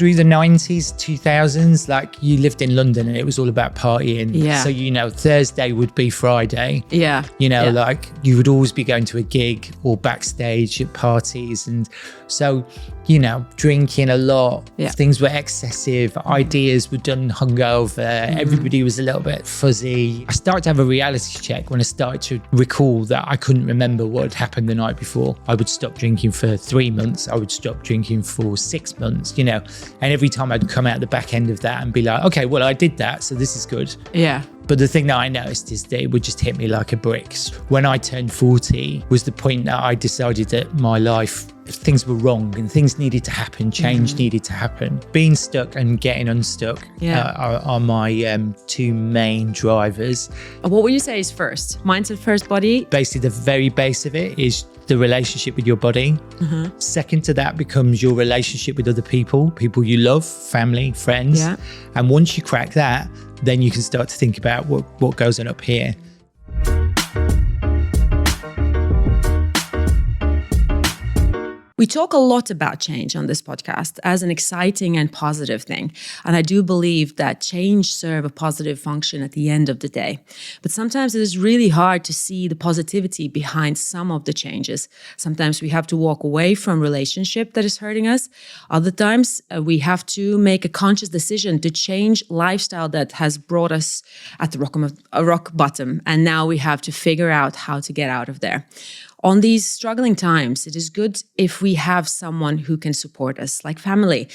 through the 90s, 2000s, like you lived in London and it was all about partying. Yeah. So, Thursday would be Friday. Yeah. Like you would always be going to a gig or backstage at parties. And so, drinking a lot, things were excessive, ideas were done hungover, everybody was a little bit fuzzy. I started to have a reality check when I started to recall that I couldn't remember what had happened the night before. I would stop drinking for 3 months, I would stop drinking for 6 months, and every time I'd come out the back end of that and be like, okay, well, I did that, so this is good. Yeah. But the thing that I noticed is that it would just hit me like a brick. When I turned 40 was the point that I decided that my life, things were wrong and things needed to happen, change needed to happen. Being stuck and getting unstuck are my two main drivers. What would you say is first? Mindset first, body? Basically, the very base of it is the relationship with your body. Second to that becomes your relationship with other people you love, family, friends. Yeah. And once you crack that, then you can start to think about what goes on up here. We talk a lot about change on this podcast as an exciting and positive thing. And I do believe that change serves a positive function at the end of the day. But sometimes it is really hard to see the positivity behind some of the changes. Sometimes we have to walk away from relationship that is hurting us. Other times we have to make a conscious decision to change lifestyle that has brought us at the rock bottom. And now we have to figure out how to get out of there. On these struggling times, it is good if we have someone who can support us, like family.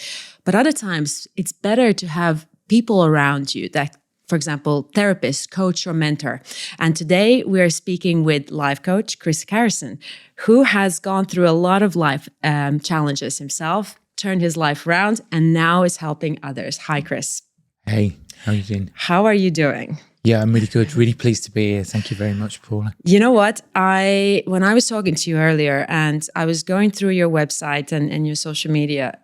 But other times, it's better to have people around you that, for example, therapist, coach, or mentor. And today we are speaking with life coach Chris Harrison, who has gone through a lot of life challenges himself, turned his life around, and now is helping others. Hi, Chris. Hey, how are you doing? How are you doing? Yeah, I'm really good. Really pleased to be here. Thank you very much, Paula. You know what? When I was talking to you earlier and I was going through your website and your social media,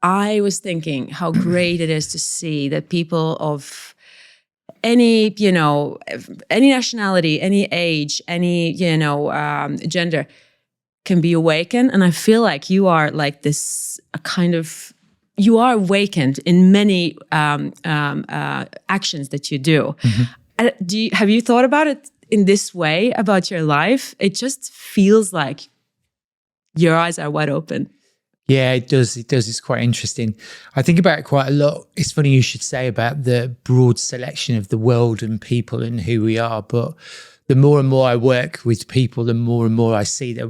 I was thinking how great it is to see that people of any nationality, any age, any, gender can be awakened. And I feel like you are like this you are awakened in many actions that you do. Have you thought about it in this way about your life? It just feels like your eyes are wide open. Yeah, it does. It's quite interesting. I think about it quite a lot. It's funny you should say about the broad selection of the world and people and who we are. But the more and more I work with people, the more and more I see that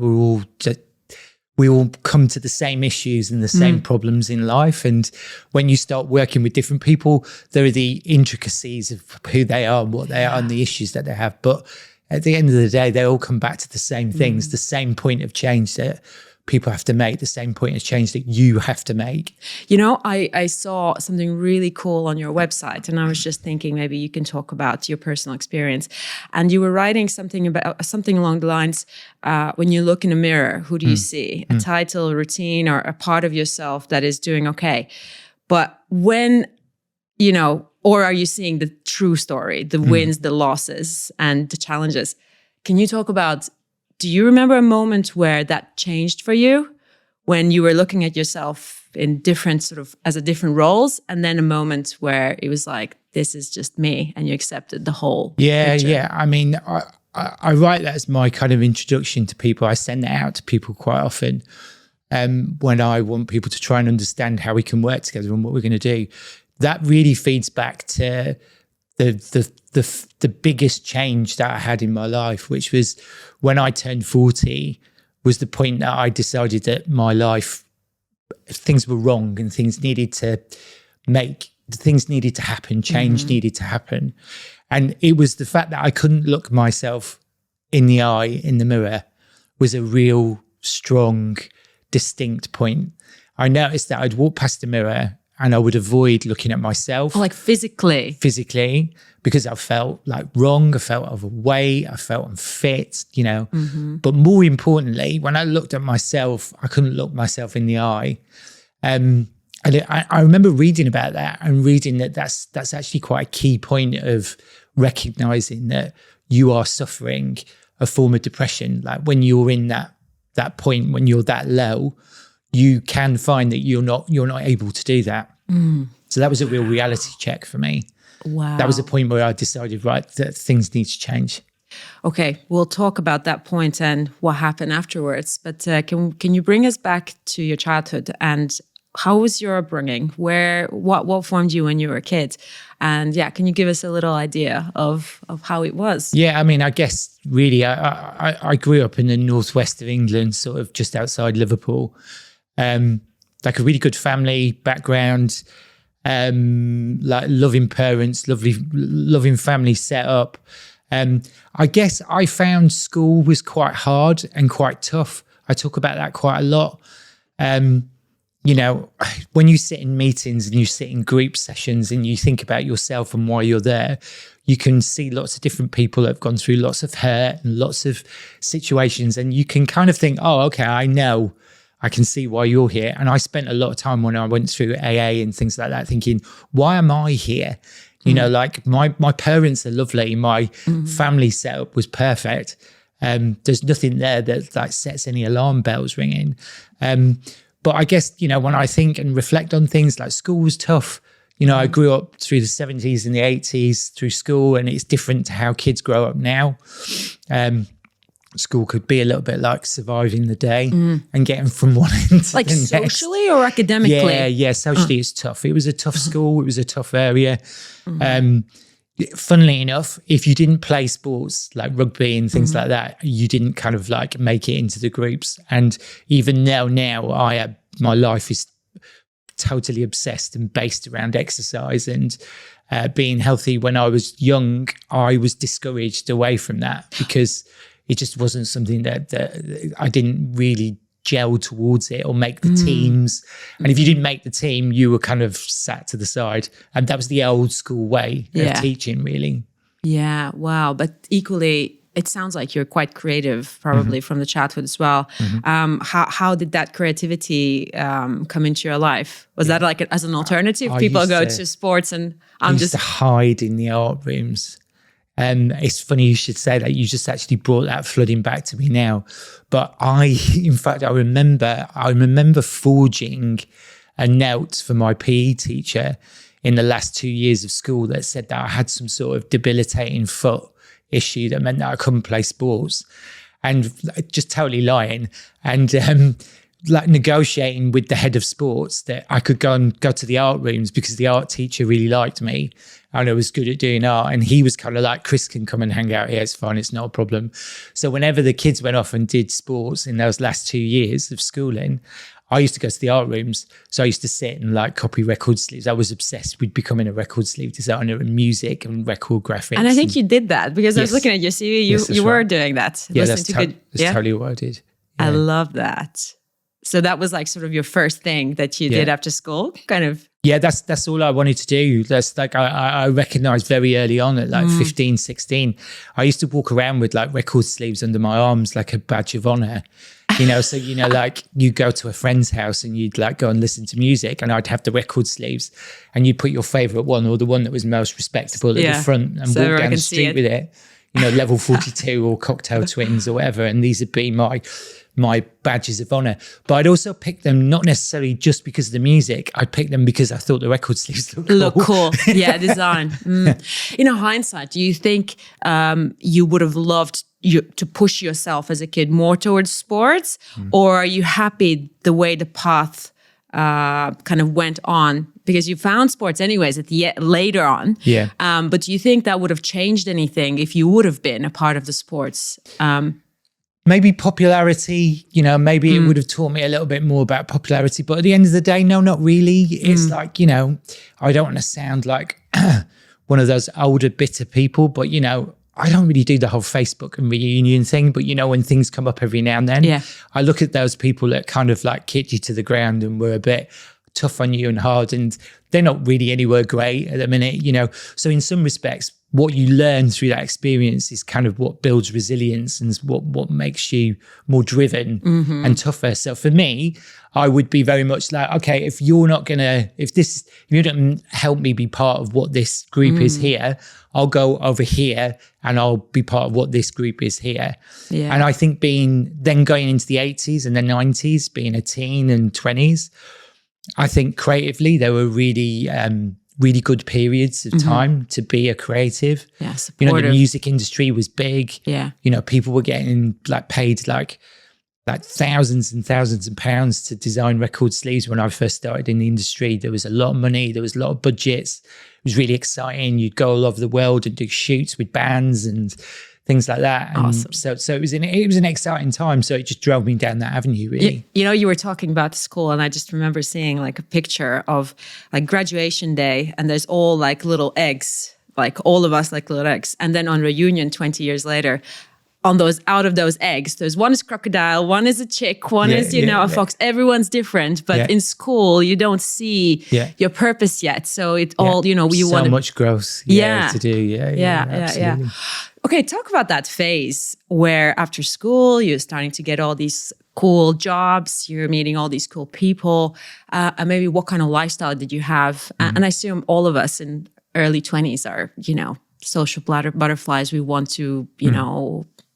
we all come to the same issues and the same problems in life. And when you start working with different people, there are the intricacies of who they are and what they are and the issues that they have. But at the end of the day, they all come back to the same things, the same point of change that people have to make, the same point of change that you have to make. I saw something really cool on your website and I was just thinking maybe you can talk about your personal experience. And you were writing something along the lines, when you look in a mirror, who do you see? A title, a routine, or a part of yourself that is doing okay. But when, or are you seeing the true story, the wins, the losses, and the challenges? Can you talk about, do you remember a moment where that changed for you when you were looking at yourself in different as a different roles, and then a moment where it was like, this is just me, and you accepted the whole picture? Yeah. I mean, I write that as my kind of introduction to people. I send that out to people quite often when I want people to try and understand how we can work together and what we're going to do. That really feeds back to the biggest change that I had in my life, which was when I turned 40, was the point that I decided that my life, things were wrong and things needed to happen, change needed to happen. And it was the fact that I couldn't look myself in the eye in the mirror was a real strong, distinct point. I noticed that I'd walk past the mirror and I would avoid looking at myself. Like physically, because I felt like wrong, I felt overweight, I felt unfit, But more importantly, when I looked at myself, I couldn't look myself in the eye. And I remember reading about that and reading that that's actually quite a key point of recognizing that you are suffering a form of depression. Like when you're in that point, when you're that low, you can find that you're not able to do that. So that was a real reality check for me. Wow. That was a point where I decided, right, that things need to change. Okay, we'll talk about that point and what happened afterwards. But can you bring us back to your childhood, and how was your upbringing? What formed you when you were a kid? And can you give us a little idea of how it was? Yeah, I mean, I guess really, I grew up in the northwest of England, sort of just outside Liverpool. Like a really good family background, like loving parents, loving family setup. I guess I found school was quite hard and quite tough. I talk about that quite a lot. You know, when you sit in meetings and you sit in group sessions and you think about yourself and why you're there, you can see lots of different people that have gone through lots of hurt and lots of situations. And you can kind of think, oh, okay, I can see why you're here. And I spent a lot of time when I went through AA and things like that thinking, why am I here? You know, like my parents are lovely. My family setup was perfect. There's nothing there that like sets any alarm bells ringing. But I guess, you know, when I think and reflect on things, like school was tough. You know, I grew up through the 70s and the 80s through school, and it's different to how kids grow up now. School could be a little bit like surviving the day and getting from one end to like the next. Socially or academically? Yeah, socially it's tough. It was a tough school. It was a tough area. Funnily enough, if you didn't play sports like rugby and things like that, you didn't kind of like make it into the groups. And even now my life is totally obsessed and based around exercise and being healthy. When I was young, I was discouraged away from that because it just wasn't something that I didn't really gel towards it or make the teams. And if you didn't make the team, you were kind of sat to the side. And that was the old school way of teaching, really. Yeah. Wow. But equally, it sounds like you're quite creative, probably from the childhood as well. How did that creativity come into your life? Was that like as an alternative? People go to sports and I used to hide in the art rooms. It's funny you should say that. You just actually brought that flooding back to me now. But I remember forging a note for my PE teacher in the last 2 years of school that said that I had some sort of debilitating foot issue that meant that I couldn't play sports, and just totally lying. And like negotiating with the head of sports that I could go to the art rooms because the art teacher really liked me and I was good at doing art. And he was kind of like, Chris can come and hang out here. It's fine. It's not a problem. So whenever the kids went off and did sports in those last 2 years of schooling, I used to go to the art rooms. So I used to sit and like copy record sleeves. I was obsessed with becoming a record sleeve designer and music and record graphics. And I think you did that because I was looking at your CV. You were doing that. Yeah, that's totally what I did. Yeah. I love that. So that was like sort of your first thing that you did after school, kind of. Yeah, that's all I wanted to do. That's like, I recognized very early on at like 15, 16, I used to walk around with like record sleeves under my arms, like a badge of honor, you know? So, you know, like you go to a friend's house and you'd like go and listen to music and I'd have the record sleeves and you'd put your favorite one or the one that was most respectable at the front and walk down the street with it, you know, Level 42 or Cocktail Twins or whatever. And these would be my badges of honor. But I'd also pick them not necessarily just because of the music. I'd pick them because I thought the record sleeves looked cool. Yeah, design. In hindsight, do you think you would have loved to push yourself as a kid more towards sports? Or are you happy the way the path kind of went on? Because you found sports anyways later on. Yeah. But do you think that would have changed anything if you would have been a part of the sports? Maybe popularity, you know, maybe it would have taught me a little bit more about popularity. But at the end of the day, no, not really. It's like, you know, I don't want to sound like one of those older, bitter people, but, you know, I don't really do the whole Facebook and reunion thing. But, you know, when things come up every now and then, I look at those people that kind of like kicked you to the ground and were a bit tough on you and hard, and they're not really anywhere great at the minute, you know. So in some respects, what you learn through that experience is kind of what builds resilience and is what makes you more driven and tougher. So for me, I would be very much like, okay, if you don't help me be part of what this group is here, I'll go over here and I'll be part of what this group is here. Yeah. And I think going into the 80s and the 90s, being a teen and 20s, I think creatively there were really good periods of time to be a creative. Yeah, supportive. The music industry was big. Yeah. People were getting paid like thousands and thousands of pounds to design record sleeves. When I first started in the industry, there was a lot of money, there was a lot of budgets. It was really exciting. You'd go all over the world and do shoots with bands and things like that. And awesome. So it was an exciting time. So it just drove me down that avenue, really. You were talking about school, and I just remember seeing like a picture of like graduation day, and there's all like little eggs, like all of us like little eggs. And then on reunion 20 years later, out of those eggs, there's one is crocodile, one is a chick, one is a fox. Everyone's different, but in school you don't see your purpose yet. So it all you want so much growth to do. Yeah. Okay, talk about that phase where after school you're starting to get all these cool jobs, you're meeting all these cool people, and maybe what kind of lifestyle did you have? And I assume all of us in early 20s are social butterflies. We want to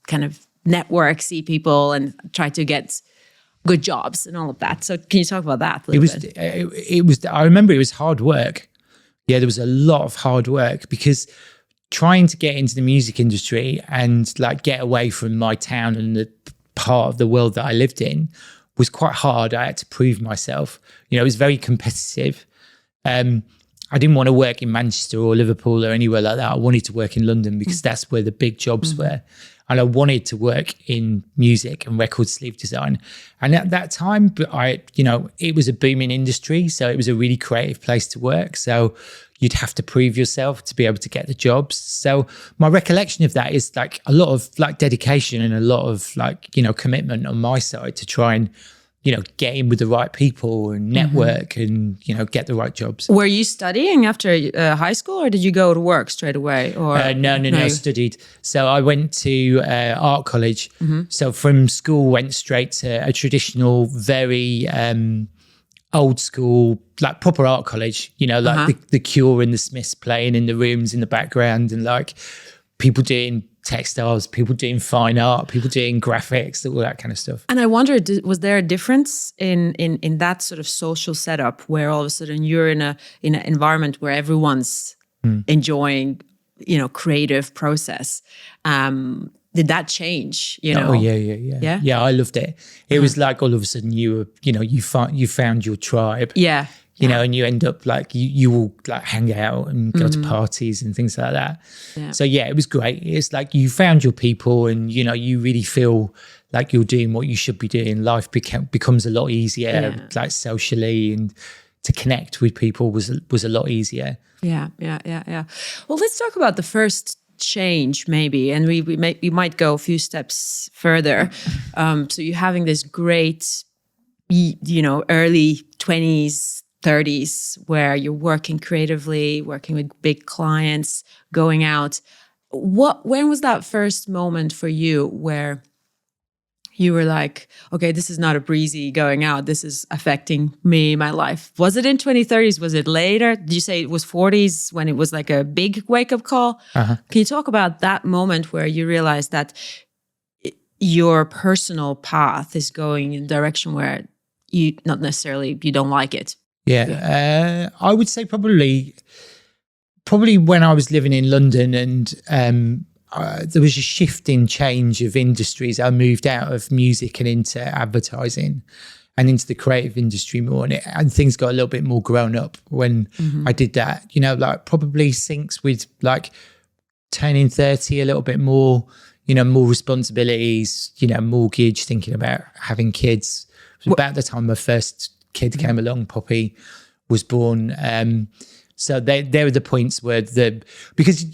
kind of network, see people, and try to get good jobs and all of that. So can you talk about that a little bit? It was. I remember it was hard work. Yeah, there was a lot of hard work because trying to get into the music industry and get away from my town and the part of the world that I lived in was quite hard. I had to prove myself. It was very competitive. I didn't want to work in Manchester or Liverpool or anywhere like that. I wanted to work in London because that's where the big jobs were. And I wanted to work in music and record sleeve design. And at that time, it was a booming industry. So it was a really creative place to work. So you'd have to prove yourself to be able to get the jobs. So my recollection of that is a lot of dedication and a lot of commitment on my side to try and get in with the right people and network and, get the right jobs. Were you studying after high school, or did you go to work straight away? Or No, I studied. So I went to art college. So from school, went straight to a traditional, very old school, proper art college, the Cure and the Smiths playing in the rooms in the background, and people doing textiles, people doing fine art, people doing graphics, all that kind of stuff. And I wonder, was there a difference in that sort of social setup where all of a sudden you're in an environment where everyone's enjoying, creative process? Did that change? Oh yeah. Yeah, I loved it. It was like all of a sudden you were, you found your tribe. Yeah. And you end up you will hang out and go to parties and things like that. Yeah. So yeah, it was great. It's you found your people, and you really feel like you're doing what you should be doing. Life becomes a lot easier, socially, and to connect with people was a lot easier. Yeah. Well, let's talk about the first change maybe, and we might go a few steps further. So you're having this great, early 20s, 30s, where you're working creatively, working with big clients, going out. When was that first moment for you where you were like, okay, this is not a breezy going out, this is affecting me, my life? Was it in 2030s? Was it later? Did you say it was 40s when it was like a big wake-up call? Can you talk about that moment where you realized that your personal path is going in a direction where you don't like it? Yeah, I would say probably when I was living in London, and there was a shift in change of industries. I moved out of music and into advertising and into the creative industry more, and things got a little bit more grown up when I did that. Probably syncs with turning 30, a little bit more, more responsibilities, mortgage, thinking about having kids. It was about the time my first kid came along, Poppy was born. So there were the points where because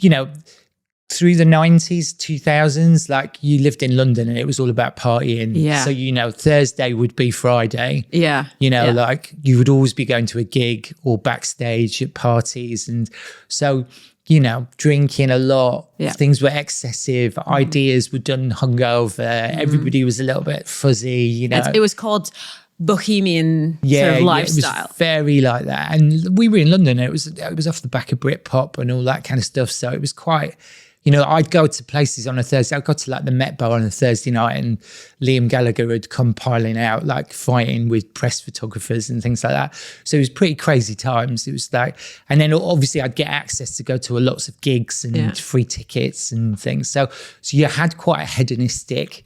through the 90s, 2000s, like you lived in London and it was all about partying. Yeah. So, you know, Thursday would be Friday. Yeah. You know, like you would always be going to a gig or backstage at parties. And so, you know, drinking a lot, things were excessive, ideas were done hungover, everybody was a little bit fuzzy, you know. It was called bohemian sort of lifestyle. It was very like that. And we were in London and it was off the back of Britpop and all that kind of stuff. So it was quite, you know, I'd go to places on a Thursday. I'd go to like the Met Bar on a Thursday night and Liam Gallagher had come piling out, like fighting with press photographers and things like that. So it was pretty crazy times. It was like, and then obviously I'd get access to go to lots of gigs and free tickets and things. So you had quite a hedonistic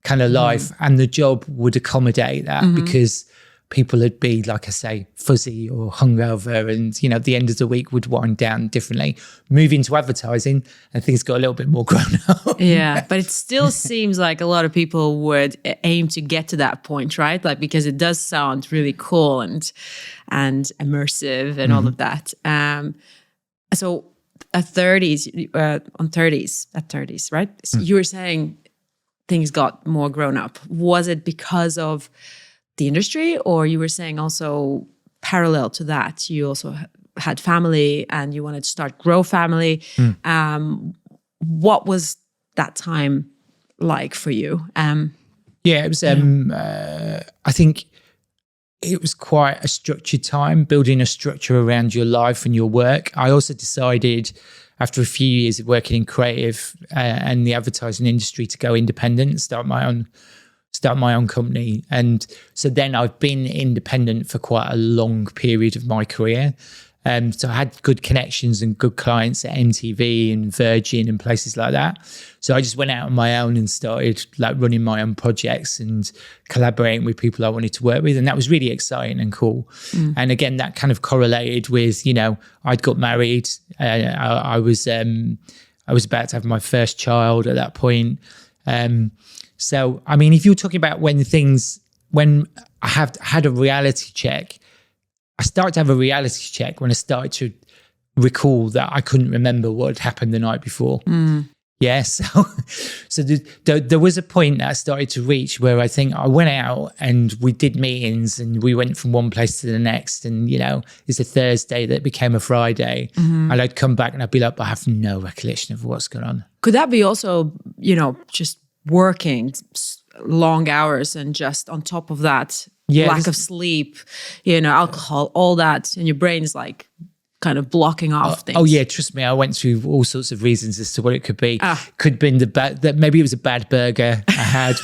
kind of life and the job would accommodate that because people would be, like I say, fuzzy or hungover and, you know, at the end of the week would wind down differently. Move into advertising and things got a little bit more grown up. Yeah, but it still seems like a lot of people would aim to get to that point, right? Like, because it does sound really cool and immersive and all of that. So at 30s, right? So you were saying things got more grown up. Was it because of the industry, or you were saying also parallel to that, you also had family and you wanted to grow family? What was that time like for you? It was, I think it was quite a structured time, building a structure around your life and your work. I also decided after a few years of working in creative and the advertising industry to go independent, start my own company. And so then I've been independent for quite a long period of my career. So I had good connections and good clients at MTV and Virgin and places like that. So I just went out on my own and started like running my own projects and collaborating with people I wanted to work with. And that was really exciting and cool. And again, that kind of correlated with, you know, I'd got married. I was about to have my first child at that point. So, I mean, if you're talking about when I had a reality check, I started to have a reality check when I started to recall that I couldn't remember what had happened the night before. Yeah, so there was a point that I started to reach where I think I went out and we did meetings and we went from one place to the next. And, you know, it's a Thursday that became a Friday. And I'd come back and I'd be like, I have no recollection of what's going on. Could that be also, you know, just working long hours and just on top of that, lack of sleep, you know, alcohol, all that, and your brain is like kind of blocking off things. Oh yeah, trust me, I went through all sorts of reasons as to what it could be. Could have been that maybe it was a bad burger I had.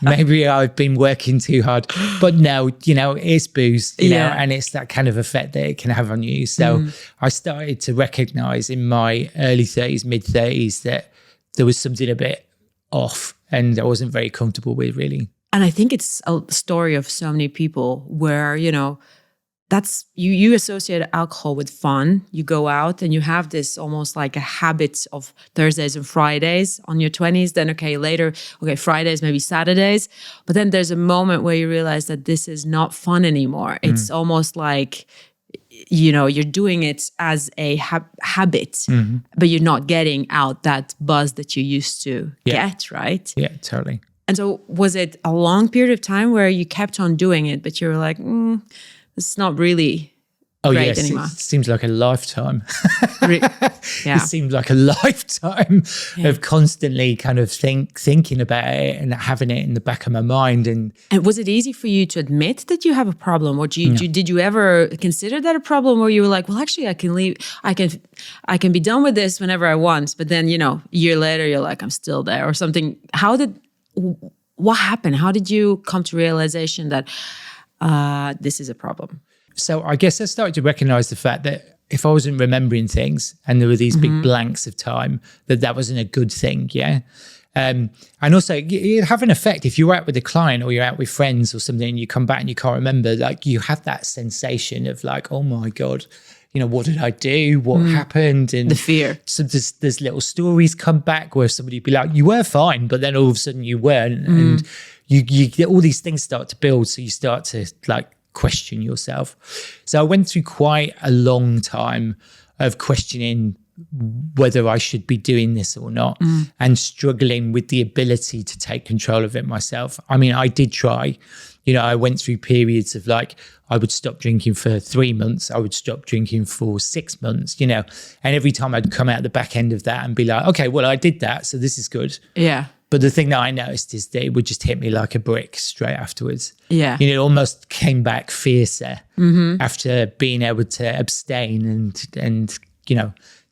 maybe I've been working too hard. But no, you know, it's booze, you know, and it's that kind of effect that it can have on you. So I started to recognize in my early 30s, mid 30s that there was something a bit off and I wasn't very comfortable with, really. And I think it's a story of so many people where, you know, that's you associate alcohol with fun. You go out and you have this almost like a habit of Thursdays and Fridays on your 20s. Then, later, Fridays, maybe Saturdays. But then there's a moment where you realize that this is not fun anymore. It's almost like, you know, you're doing it as a habit, but you're not getting out that buzz that you used to get, right? Yeah, totally. And so was it a long period of time where you kept on doing it, but you were like, it's not really great anymore? It seems like a lifetime. Yeah. It seems like a lifetime of constantly kind of thinking about it and having it in the back of my mind. And was it easy for you to admit that you have a problem? Or did you ever consider that a problem where you were like, well, actually I can leave, I can be done with this whenever I want. But then, you know, a year later, you're like, I'm still there or something. What happened? How did you come to realization that this is a problem? So I guess I started to recognize the fact that if I wasn't remembering things and there were these big blanks of time, that wasn't a good thing, yeah? And also it have an effect. If you're out with a client or you're out with friends or something and you come back and you can't remember, like you have that sensation of like, oh my God, you know, what did I do? What happened? And the fear. So there's little stories come back where somebody'd be like, you were fine, but then all of a sudden you weren't. And you get all these things start to build. So you start to like question yourself. So I went through quite a long time of questioning whether I should be doing this or not, and struggling with the ability to take control of it myself. I mean, I did try. I went through periods of like, I would stop drinking for 3 months. I would stop drinking for 6 months, and every time I'd come out the back end of that and be like, okay, well, I did that, so this is good. Yeah. But the thing that I noticed is that it would just hit me like a brick straight afterwards. Yeah. It almost came back fiercer after being able to abstain and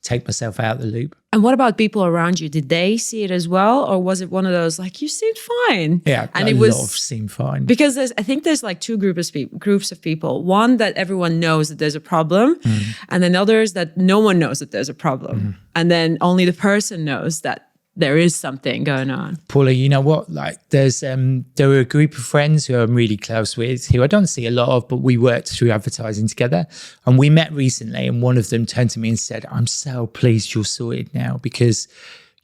take myself out of the loop. And what about people around you? Did they see it as well? Or was it one of those like, you seemed fine? Yeah, and a lot of seemed fine. Because I think there's like two groups of people. One that everyone knows that there's a problem, and then others that no one knows that there's a problem. And then only the person knows that there is something going on. Paula, you know what? Like there are a group of friends who I'm really close with, who I don't see a lot of, but we worked through advertising together. And we met recently, and one of them turned to me and said, I'm so pleased you're sorted now, because,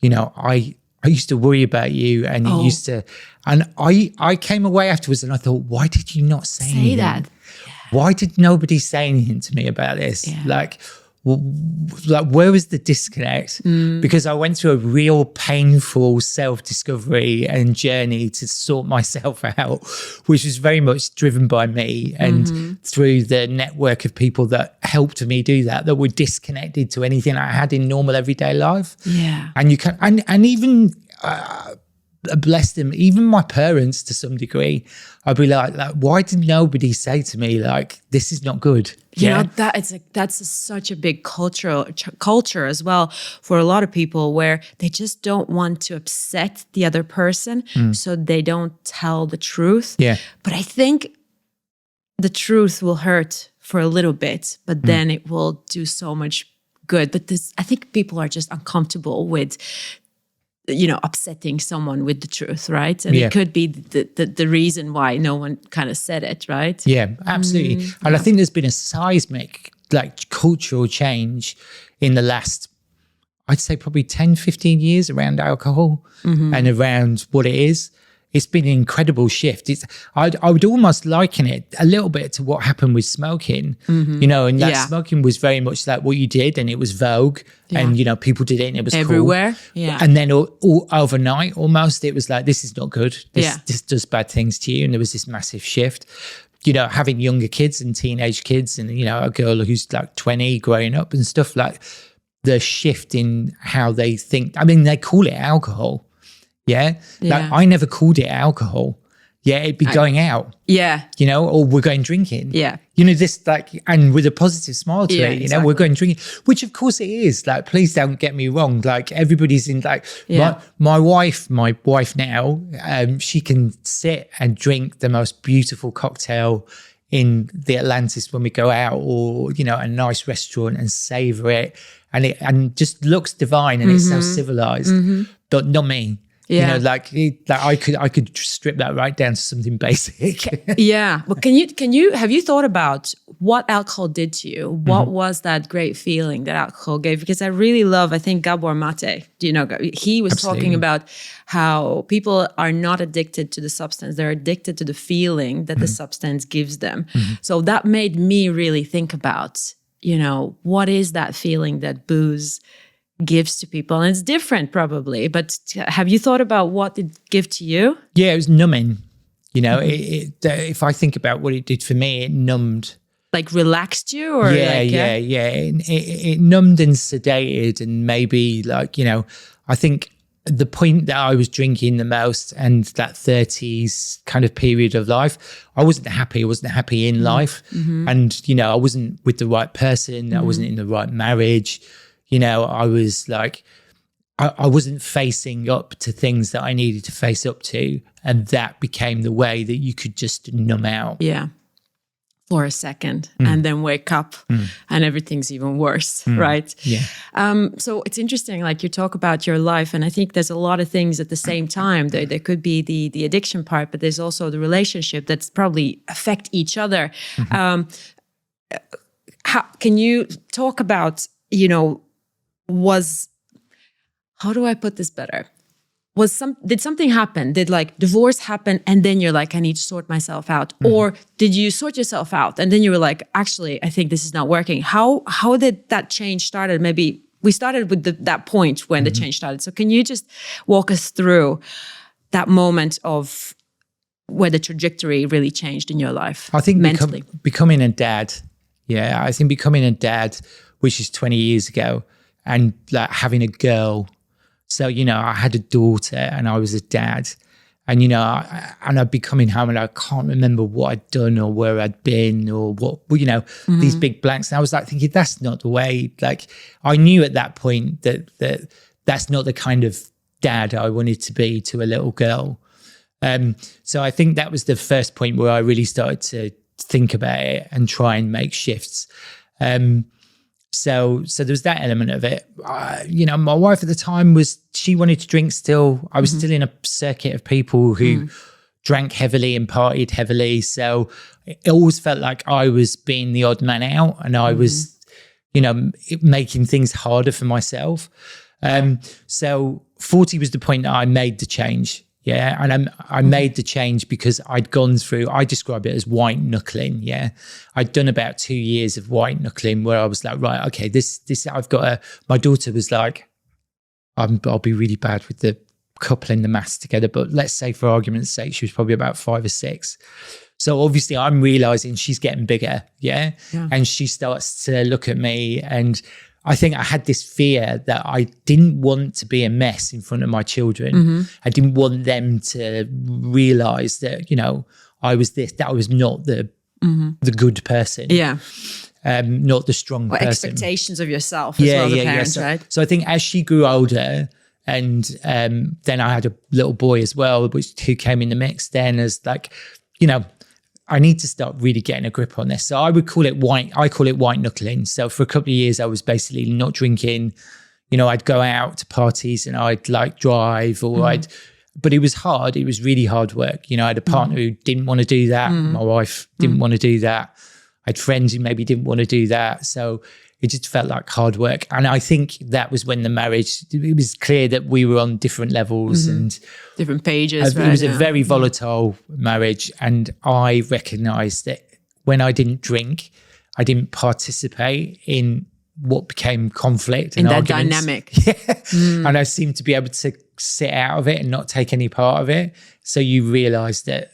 I used to worry about you, and you used to, and I came away afterwards and I thought, why did you not say anything? That? Yeah. Why did nobody say anything to me about this? Yeah. Like, where was the disconnect? Because I went through a real painful self-discovery and journey to sort myself out, which was very much driven by me and through the network of people that helped me do that were disconnected to anything I had in normal everyday life. Yeah. And you can, and even bless them, even my parents to some degree, I'd be like, why did nobody say to me, like, this is not good? That's such a big culture as well for a lot of people, where they just don't want to upset the other person, so they don't tell the truth. Yeah. But I think the truth will hurt for a little bit, but then it will do so much good. But I think people are just uncomfortable with upsetting someone with the truth, right? And it could be the reason why no one kind of said it, right? Yeah, absolutely. And I think there's been a seismic, cultural change in the last, I'd say probably 10, 15 years around alcohol and around what it is. It's been an incredible shift. I would almost liken it a little bit to what happened with smoking, and that smoking was very much like what you did, and it was vogue, and people did it, and it was everywhere. Cool. Yeah, and then all overnight, almost, it was like, this is not good. This does bad things to you, and there was this massive shift. Having younger kids and teenage kids, and a girl who's like 20 growing up and stuff, like the shift in how they think. I mean, they call it alcohol. Yeah. Like, I never called it alcohol. Yeah. It'd be going out. Yeah. Or we're going drinking. Yeah. This and with a positive smile to it, exactly. We're going drinking, which of course it is. Like, please don't get me wrong. Like, everybody's in my wife now, she can sit and drink the most beautiful cocktail in the Atlantis when we go out, or, a nice restaurant, and savor it. And just looks divine, and it's so civilized, but not me. Yeah. I could strip that right down to something basic. Yeah. But have you thought about what alcohol did to you? What was that great feeling that alcohol gave? Because I really love, I think Gabor Mate, he was talking about how people are not addicted to the substance. They're addicted to the feeling that the substance gives them. So that made me really think about, what is that feeling that booze gives to people? And it's different probably, but have you thought about what it gave to you? Yeah, it was numbing. If I think about what it did for me, it numbed. Like relaxed you? Or Yeah. It numbed and sedated, and maybe I think the point that I was drinking the most, and that 30s kind of period of life, I wasn't happy. I wasn't happy in life. And, I wasn't with the right person. I wasn't in the right marriage. I was like, I wasn't facing up to things that I needed to face up to. And that became the way that you could just numb out. Yeah. For a second, and then wake up and everything's even worse, right? Yeah. So it's interesting, like you talk about your life, and I think there's a lot of things at the same time. There could be the addiction part, but there's also the relationship that's probably affect each other. How can you talk about, how do I put this better? Did something happen? Did divorce happen and then you're like, I need to sort myself out? Or did you sort yourself out and then you were like, actually, I think this is not working? How did that change started? Maybe we started with that point when the change started. So can you just walk us through that moment of where the trajectory really changed in your life? I think mentally, becoming a dad. Yeah, I think becoming a dad, which is 20 years ago, and like having a girl. So, you know, I had a daughter and I was a dad. And, you know, I'd be coming home and I can't remember what I'd done or where I'd been or what, you know, these big blanks. And I was like thinking, that's not the way. Like, I knew at that point that that's not the kind of dad I wanted to be to a little girl. So I think that was the first point where I really started to think about it and try and make shifts. So there was that element of it. You know, my wife at the time she wanted to drink still. I was still in a circuit of people who drank heavily and partied heavily. So it always felt like I was being the odd man out and I was, you know, making things harder for myself. So 40 was the point that I made the change. Yeah. And I made the change because I'd gone through, I describe it as white knuckling. Yeah. I'd done about 2 years of white knuckling where I was like, right, okay, this I've got my daughter was like, I'll be really bad with the coupling the maths together, but let's say for argument's sake, she was probably about 5 or 6. So obviously I'm realizing she's getting bigger. Yeah. And she starts to look at me, and I think I had this fear that I didn't want to be a mess in front of my children. I didn't want them to realize that, you know, I was that I was not the good person. Yeah. Not the strong person. Expectations of yourself as well as a parent, right? So I think as she grew older, and then I had a little boy as well, who came in the mix then as like, you know, I need to start really getting a grip on this. So I call it white knuckling. So for a couple of years, I was basically not drinking. You know, I'd go out to parties and I'd like drive but it was hard. It was really hard work. You know, I had a partner who didn't want to do that. My wife didn't want to do that. I had friends who maybe didn't want to do that. So it just felt like hard work. And I think that was when the marriage, it was clear that we were on different levels and different pages. It was a very volatile marriage. And I recognized that when I didn't drink, I didn't participate in what became conflict and arguments. Dynamic. And I seemed to be able to sit out of it and not take any part of it. So you realize that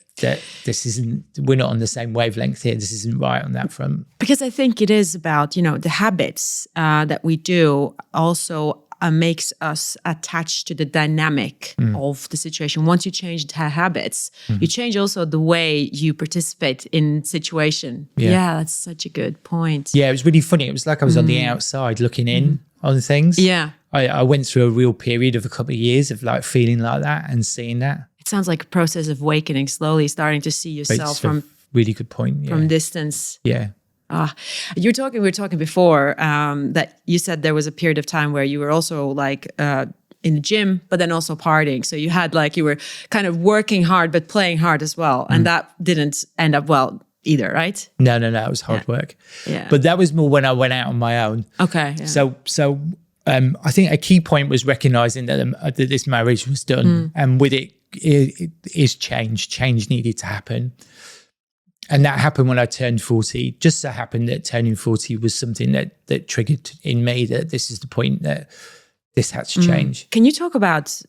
we're not on the same wavelength here. This isn't right on that front. Because I think it is about, you know, the habits that we do also makes us attached to the dynamic of the situation. Once you change the habits, you change also the way you participate in situation. Yeah, that's such a good point. Yeah, it was really funny. It was like I was on the outside looking in on things. Yeah. I went through a real period of a couple of years of like feeling like that and seeing that. It sounds like a process of awakening, slowly starting to see yourself from really good point. From distance. Yeah. We were talking before that you said there was a period of time where you were also like in the gym, but then also partying. So you had like, you were kind of working hard, but playing hard as well. And that didn't end up well either, right? No, it was hard work. Yeah. But that was more when I went out on my own. Okay. Yeah. So I think a key point was recognizing that this marriage was done, and with it is change. Change needed to happen. And that happened when I turned 40. Just so happened that turning 40 was something that triggered in me that this is the point that this had to change. Can you talk about,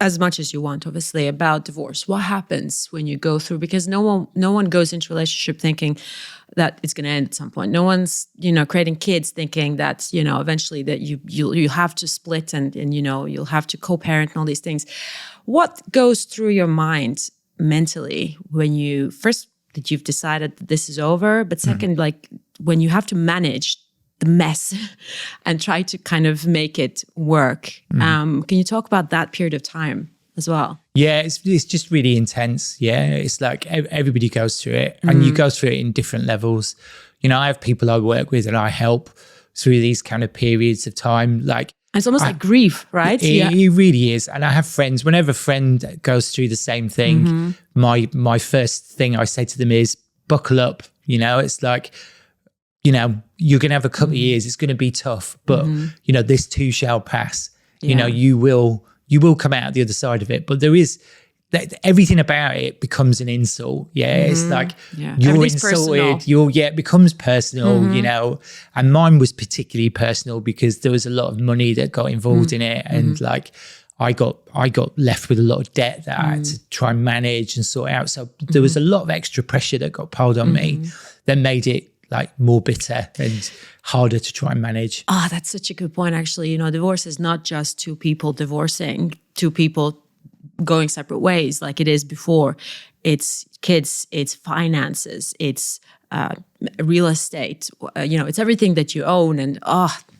as much as you want, obviously, about divorce? What happens when you go through? Because no one goes into a relationship thinking that it's going to end at some point. No one's, you know, creating kids thinking that, you know, eventually that you have to split and you know, you'll have to co-parent and all these things. What goes through your mind mentally when you first that you've decided that this is over, but second, like when you have to manage the mess and try to kind of make it work. Can you talk about that period of time as well? Yeah, it's just really intense. Yeah, it's like everybody goes through it, and you go through it in different levels. You know, I have people I work with and I help through these kind of periods of time. Like, it's almost like grief, right? It really is. And I have friends, whenever a friend goes through the same thing, my first thing I say to them is, buckle up. You know, it's like, you know, you're going to have a couple of years. It's going to be tough, but, you know, this too shall pass. You know, you will come out the other side of it. But there is everything about it becomes an insult. Yeah. It's like you're insulted. It becomes personal, you know, and mine was particularly personal because there was a lot of money that got involved in it. And like, I got left with a lot of debt that I had to try and manage and sort out. So there was a lot of extra pressure that got piled on me that made it like more bitter and harder to try and manage. That's such a good point, actually. You know, divorce is not just two people divorcing, two people going separate ways like it is before. It's kids, it's finances, it's real estate, you know, it's everything that you own. And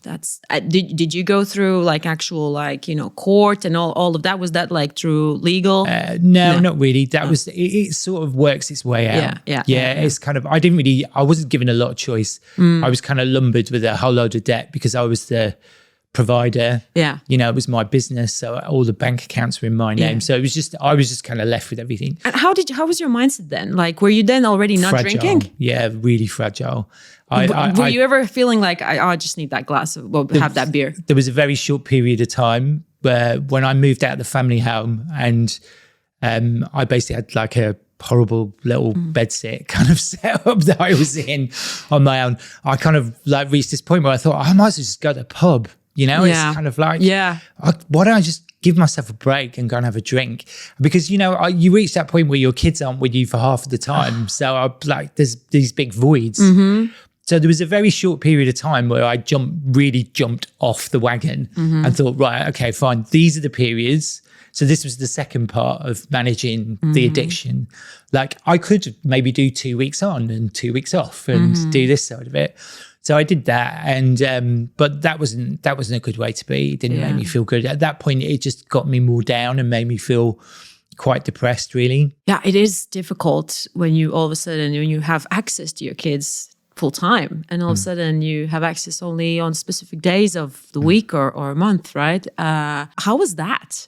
that's did you go through like actual, like, you know, court and all of that? Was that like through legal? No, not really. That was it sort of works its way out. Yeah. It's kind of, I wasn't given a lot of choice. I was kind of lumbered with a whole load of debt because I was the provider. You know, it was my business, so all the bank accounts were in my name. So I was just kind of left with everything. And how was your mindset then? Like, were you then already not drinking? Yeah, really fragile. Were you ever feeling like I just need that glass of, have that beer? There was a very short period of time where when I moved out of the family home, and I basically had like a horrible little bedsit kind of setup that I was in on my own. I kind of like reached this point where I thought I might as well just go to the pub. You know, it's kind of like, why don't I just give myself a break and go and have a drink? Because, you know, you reach that point where your kids aren't with you for half of the time. So there's these big voids. So there was a very short period of time where I really jumped off the wagon and thought, right, okay, fine. These are the periods. So this was the second part of managing the addiction. Like I could maybe do 2 weeks on and 2 weeks off and do this side of it. So I did that, and but that wasn't a good way to be. It didn't make me feel good. At that point, it just got me more down and made me feel quite depressed, really. Yeah, it is difficult when you all of a sudden, when you have access to your kids full time, and all of a sudden you have access only on specific days of the week or a month, right? How was that?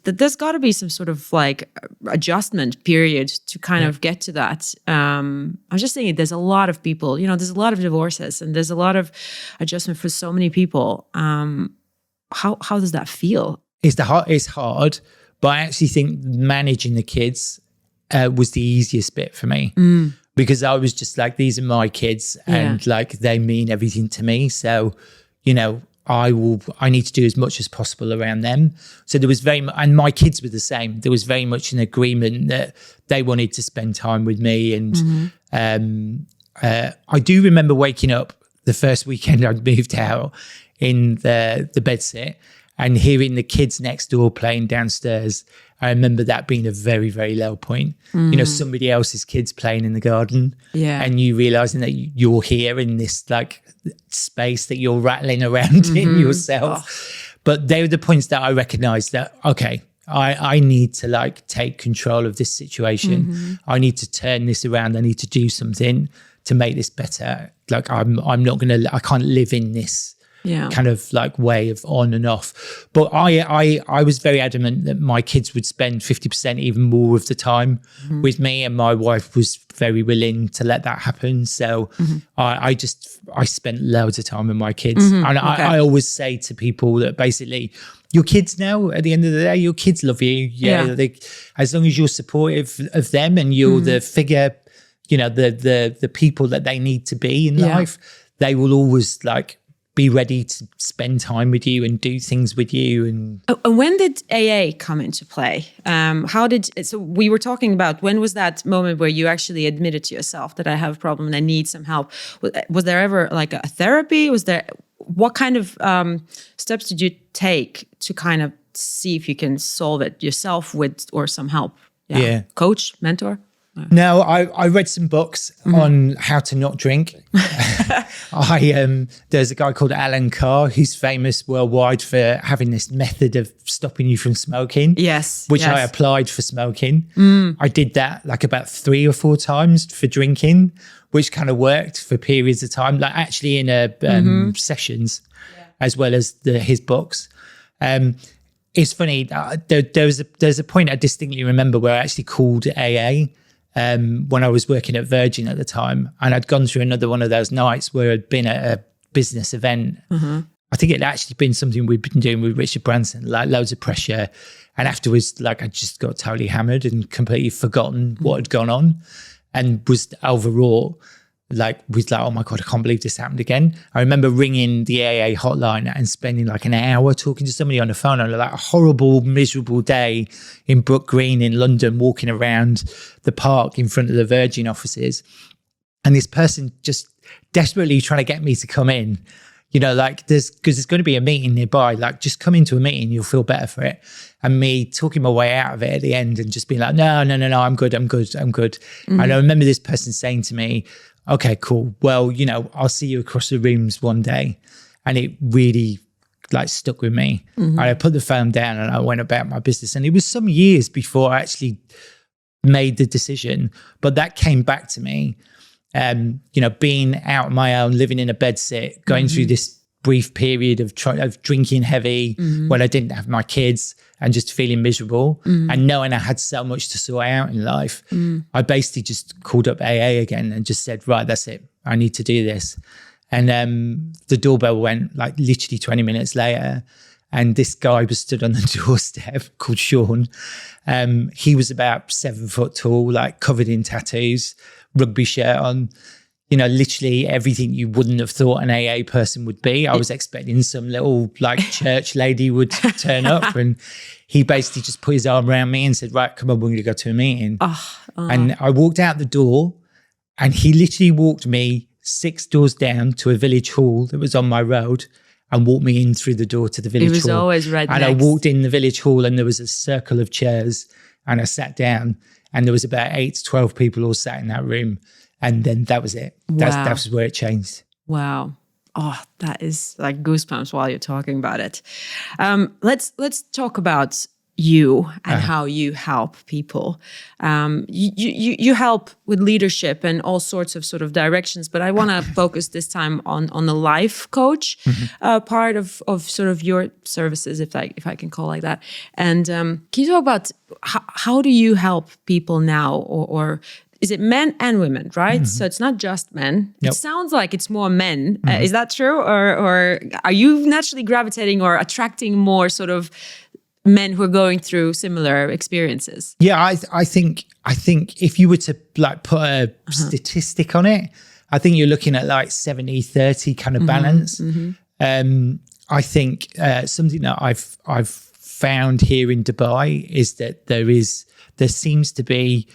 There's got to be some sort of like adjustment period to kind of get to that. I'm just saying, there's a lot of people, you know, there's a lot of divorces and there's a lot of adjustment for so many people. How does that feel? It's hard, but I actually think managing the kids was the easiest bit for me. Because I was just like, these are my kids and like they mean everything to me. So, you know, I need to do as much as possible around them. So there was and my kids were the same. There was very much an agreement that they wanted to spend time with me. And I do remember waking up the first weekend I'd moved out in the bedsit and hearing the kids next door playing downstairs. I remember that being a very, very low point. You know, somebody else's kids playing in the garden, and you realizing that you're here in this like space that you're rattling around in yourself. But they were the points that I recognized that, okay, I need to like take control of this situation. I need to turn this around. I need to do something to make this better. Like I can't live in this kind of like way of on and off. But I was very adamant that my kids would spend 50% even more of the time with me, and my wife was very willing to let that happen. So I spent loads of time with my kids. And I always say to people that basically your kids now, at the end of the day, your kids love you. As long as you're supportive of them and you're the figure, you know, the people that they need to be in life, they will always like be ready to spend time with you and do things with you. And when did AA come into play? So we were talking about, when was that moment where you actually admitted to yourself that I have a problem and I need some help? Was there ever like a therapy? What kind of steps did you take to kind of see if you can solve it yourself or some help? Coach, mentor? No, I read some books on how to not drink. There's a guy called Alan Carr who's famous worldwide for having this method of stopping you from smoking. Which I applied for smoking. I did that like about 3 or 4 times for drinking, which kind of worked for periods of time, like actually in sessions as well as his books. It's funny, there's a point I distinctly remember where I actually called AA when I was working at Virgin at the time, and I'd gone through another one of those nights where I'd been at a business event. I think it had actually been something we'd been doing with Richard Branson, like loads of pressure. And afterwards, like I just got totally hammered and completely forgotten what had gone on and was overwrought. Was like, oh my God, I can't believe this happened again. I remember ringing the AA hotline and spending like an hour talking to somebody on the phone on like a horrible, miserable day in Brook Green in London, walking around the park in front of the Virgin offices. And this person just desperately trying to get me to come in, because there's going to be a meeting nearby, like just come into a meeting, you'll feel better for it. And me talking my way out of it at the end and just being like, no, I'm good. And I remember this person saying to me, okay, cool. Well, I'll see you across the rooms one day. And it really like stuck with me. And I put the phone down and I went about my business. And it was some years before I actually made the decision, but that came back to me. Being out on my own, living in a bedsit, going through this brief period of drinking heavy when I didn't have my kids and just feeling miserable and knowing I had so much to sort out in life. I basically just called up AA again and just said, right, that's it. I need to do this. And the doorbell went like literally 20 minutes later. And this guy was stood on the doorstep called Sean. He was about 7 foot tall, like covered in tattoos, rugby shirt on, literally everything you wouldn't have thought an AA person would be. I was expecting some little like church lady would turn up, and he basically just put his arm around me and said, right, come on, we're going to go to a meeting. And I walked out the door and he literally walked me 6 doors down to a village hall that was on my road and walked me in through the door to the village hall. It was always right And next. I walked in the village hall and there was a circle of chairs and I sat down and there was about 8 to 12 people all sat in that room. And then that was it. Wow. That was where it changed. Wow. Oh, that is like goosebumps while you're talking about it. Let's talk about you and how you help people. You help with leadership and all sorts of sort of directions, but I want to focus this time on the life coach part of sort of your services, if I can call it like that. And can you talk about how do you help people now, or is it men and women, right? So it's not just men. Yep. It sounds like it's more men. Is that true? Or are you naturally gravitating or attracting more sort of men who are going through similar experiences? Yeah, I think if you were to like put a statistic on it, I think you're looking at like 70-30 kind of balance. I think something that I've found here in Dubai is that there seems to be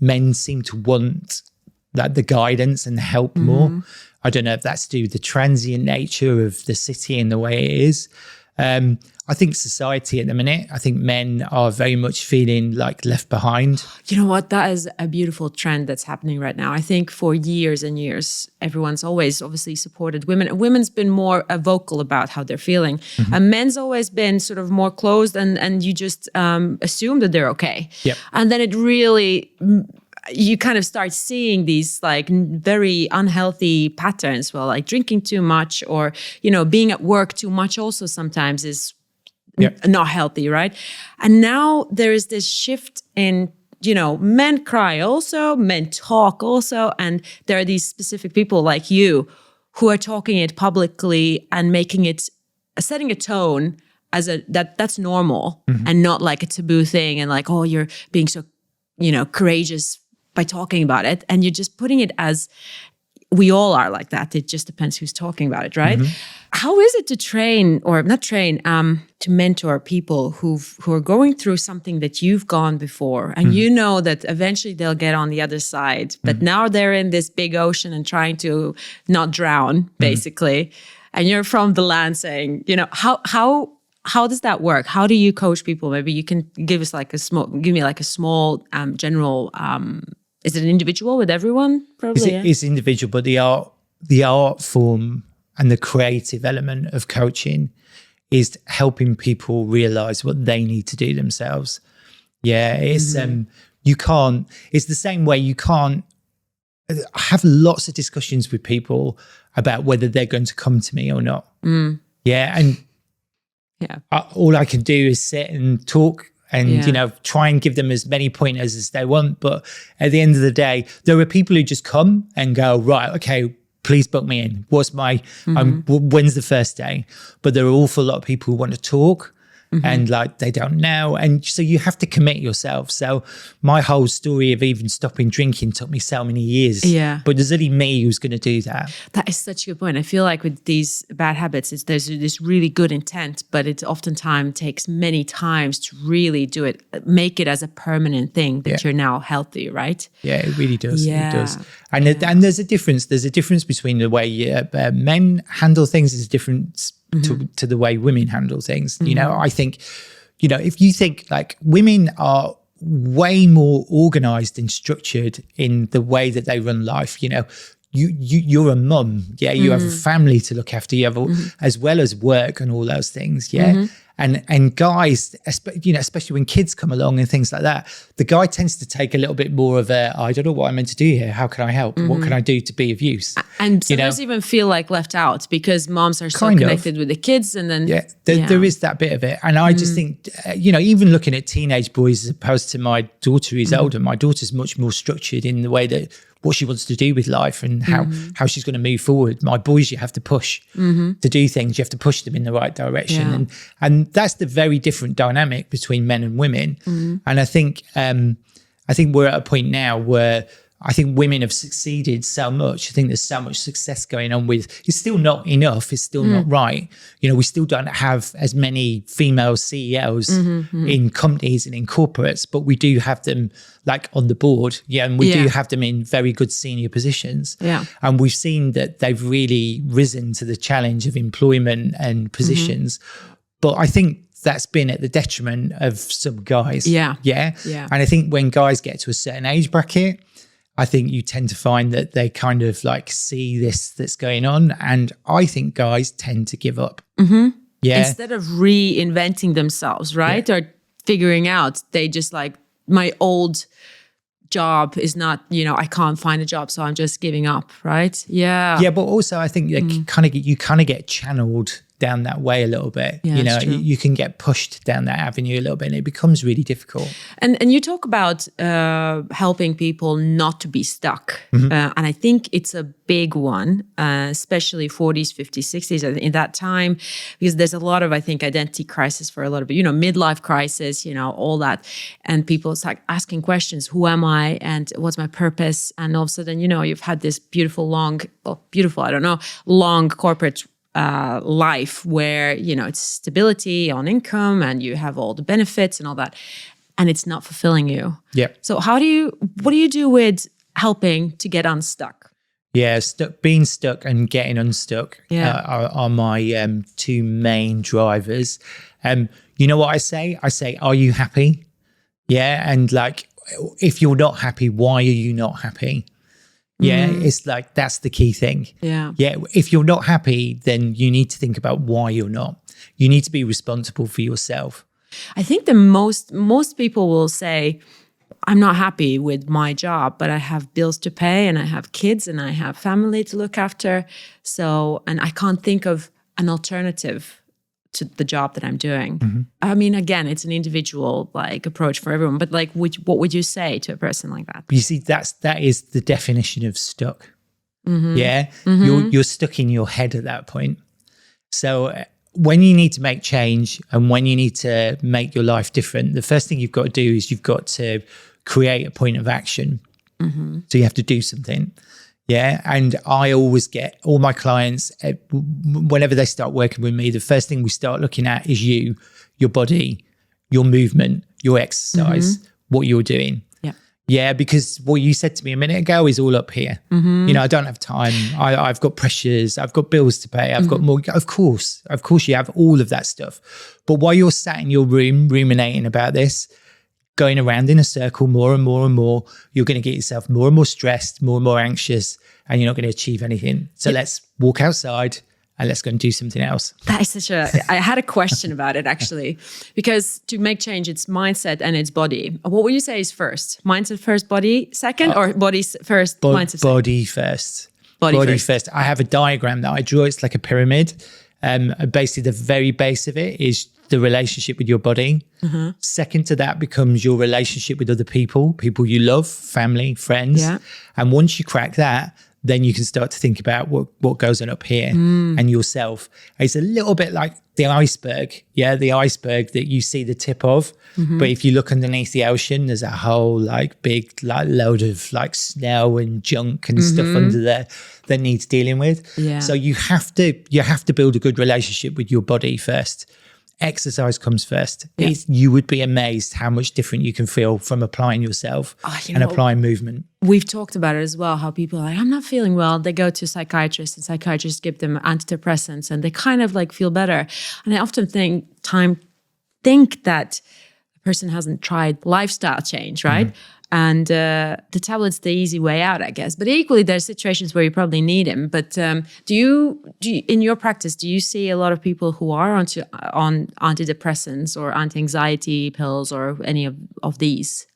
men seem to want like the guidance and the help more. I don't know if that's to do with the transient nature of the city and the way it is. I think society at the minute, I think men are very much feeling like left behind. You know what? That is a beautiful trend that's happening right now. I think for years and years, everyone's always obviously supported women. And women's been more vocal about how they're feeling. And men's always been sort of more closed and you just assume that they're okay. Yep. And then it really... you kind of start seeing these like very unhealthy patterns, well, like drinking too much or, being at work too much also sometimes is not healthy, right? And now there is this shift in, men cry also, men talk also, and there are these specific people like you who are talking it publicly and making it, setting a tone as that's normal and not like a taboo thing and like, oh, you're being so, courageous by talking about it, and you're just putting it as we all are like that. It just depends who's talking about it, right? How is it to train or not train, to mentor people who are going through something that you've gone before, and you know that eventually they'll get on the other side, but now they're in this big ocean and trying to not drown, basically, and you're from the land saying, how does that work? How do you coach people? Maybe you can give me like a small general. Is it an individual with everyone? Probably. It's individual, but the art form and the creative element of coaching is helping people realize what they need to do themselves. Yeah, it's you can't. It's the same way you can't. I have lots of discussions with people about whether they're going to come to me or not. Yeah, and. Yeah. All I can do is sit and talk and, try and give them as many pointers as they want. But at the end of the day, there are people who just come and go, right, okay, please book me in. What's my, when's the first day? But there are an awful lot of people who want to talk. And like they don't know, and so you have to commit yourself. So my whole story of even stopping drinking took me so many years. But there's only me who's going to do that. That is such a good point. I feel like with these bad habits, there's this really good intent, but it oftentimes takes many times to really do it, make it as a permanent thing that you're now healthy, right? Yeah, it really does. It does. And there's a difference. There's a difference between the way men handle things. There's a difference to the way women handle things. You know, I think, you know, if you think like women are way more organized and structured in the way that they run life, you know, you're a mum, you have a family to look after, you have as well as work and all those things, and guys, you know, especially when kids come along and things like that, the guy tends to take a little bit more of a, I don't know what I'm meant to do here, how can I help, what can I do to be of use, and sometimes even feel like left out because moms are so connected with the kids, and then there is that bit of it. And I just think, you know, even looking at teenage boys as opposed to my daughter who's older, my daughter's much more structured in the way that what she wants to do with life and how she's going to move forward. My boys, you have to push to do things. You have to push them in the right direction. And that's the very different dynamic between men and women. And I think we're at a point now where I think women have succeeded so much. I think there's so much success going on with, it's still not enough. It's still not right. You know, we still don't have as many female CEOs in companies and in corporates, but we do have them like on the board. And we do have them in very good senior positions. And we've seen that they've really risen to the challenge of employment and positions. But I think that's been at the detriment of some guys. And I think when guys get to a certain age bracket, I think you tend to find that they kind of like see this that's going on. And I think guys tend to give up. Instead of reinventing themselves, right? Or figuring out, they just like, my old job is not, you know, I can't find a job, so I'm just giving up, right? But also I think you kind of get channeled down that way a little bit. You know, you can get pushed down that avenue a little bit and it becomes really difficult. And you talk about helping people not to be stuck. And I think it's a big one, especially 40s, 50s, 60s in that time, because there's a lot of, I think, identity crisis for a lot of, you know, midlife crisis, you know, all that. And people start asking questions, who am I and what's my purpose? And all of a sudden, you know, you've had this long corporate life where, you know, it's stability on income and you have all the benefits and all that, and it's not fulfilling you. So what do you do with helping to get unstuck? Being stuck and getting unstuck are my two main drivers. You know what I say? I say, are you happy? And like, if you're not happy, why are you not happy? It's like, that's the key thing. If you're not happy, then you need to think about why you're not. You need to be responsible for yourself. I think the most people will say, I'm not happy with my job, but I have bills to pay and I have kids and I have family to look after. So, and I can't think of an alternative to the job that I'm doing. I mean, again, it's an individual like approach for everyone, but like, what would you say to a person like that? You see, that is the definition of stuck. You're stuck in your head at that point. So when you need to make change and when you need to make your life different, the first thing you've got to do is you've got to create a point of action. So you have to do something. And I always get all my clients, whenever they start working with me, the first thing we start looking at is you, your body, your movement, your exercise, what you're doing. Because what you said to me a minute ago is all up here. You know, I don't have time. I've got pressures. I've got bills to pay. I've got more. Of course you have all of that stuff. But while you're sat in your room ruminating about this, going around in a circle more and more and more, you're going to get yourself more and more stressed, more and more anxious, and you're not going to achieve anything. So let's walk outside and let's go and do something else. That is I had a question about it actually, because to make change, it's mindset and it's body. What would you say is first? Mindset first, body second, or body first, mindset second? Body first. Body first. I have a diagram that I draw. It's like a pyramid. Basically, the very base of it is the relationship with your body. Second to that becomes your relationship with other people you love, family, friends. And once you crack that, then you can start to think about what goes on up here and yourself. It's a little bit like the iceberg, the iceberg that you see the tip of. But if you look underneath the ocean, there's a whole like big like load of like snow and junk and stuff under there that needs dealing with. So you have to build a good relationship with your body first. Exercise comes first. You would be amazed how much different you can feel from applying yourself and applying movement. We've talked about it as well, how people are like, I'm not feeling well. They go to psychiatrists and psychiatrists give them antidepressants and they kind of like feel better. And I often think that the person hasn't tried lifestyle change, right? And the tablet's the easy way out, I guess. But equally, there's situations where you probably need him. But do you, in your practice, do you see a lot of people who are on antidepressants or anti-anxiety pills or any of these?